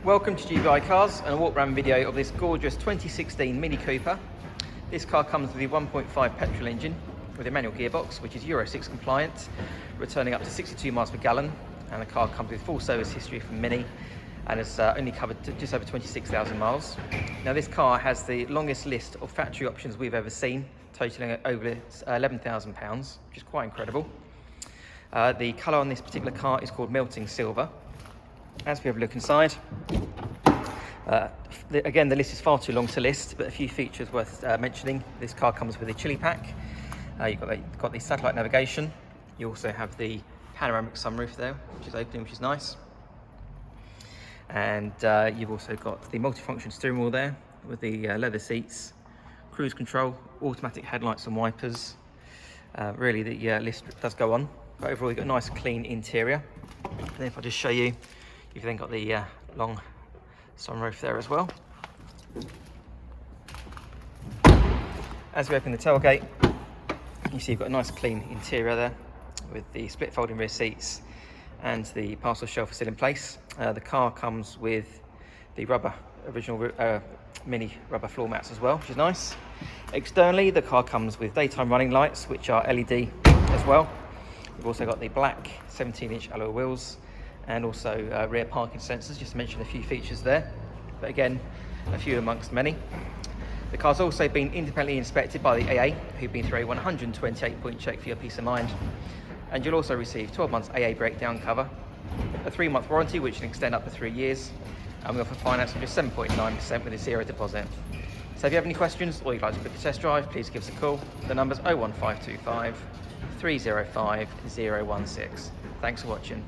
Welcome to GBI Cars and a walk around video of this gorgeous 2016 Mini Cooper. This car comes with a 1.5 petrol engine with a manual gearbox, which is Euro 6 compliant, returning up to 62 miles per gallon, and the car comes with full service history from Mini and has only covered just over 26,000 miles. Now this car has the longest list of factory options we've ever seen, totaling over £11,000, which is quite incredible. The colour on this particular car is called Melting Silver. As we have a look inside, again the list is far too long to list, but a few features worth mentioning. This car comes with a chili pack. You've got the satellite navigation. You also have the panoramic sunroof there, which is opening, which is nice. And you've also got the multifunction steering wheel there with the leather seats, cruise control, automatic headlights and wipers. Really the list does go on, but overall you've got a nice clean interior. And then if I just show you, you've then got the long sunroof there as well. As we open the tailgate, you see you've got a nice clean interior there with the split folding rear seats and the parcel shelf still in place. The car comes with the original Mini rubber floor mats as well, which is nice. Externally, the car comes with daytime running lights, which are LED as well. We've also got the black 17-inch alloy wheels and also rear parking sensors, just to mention a few features there. But again, a few amongst many. The car's also been independently inspected by the AA, who've been through a 128-point check for your peace of mind. And you'll also receive 12 months AA breakdown cover, a 3-month warranty, which can extend up to 3 years. And we offer finance of just 7.9% with a zero deposit. So if you have any questions or you'd like to book a test drive, please give us a call. The number's 01525 305 016. Thanks for watching.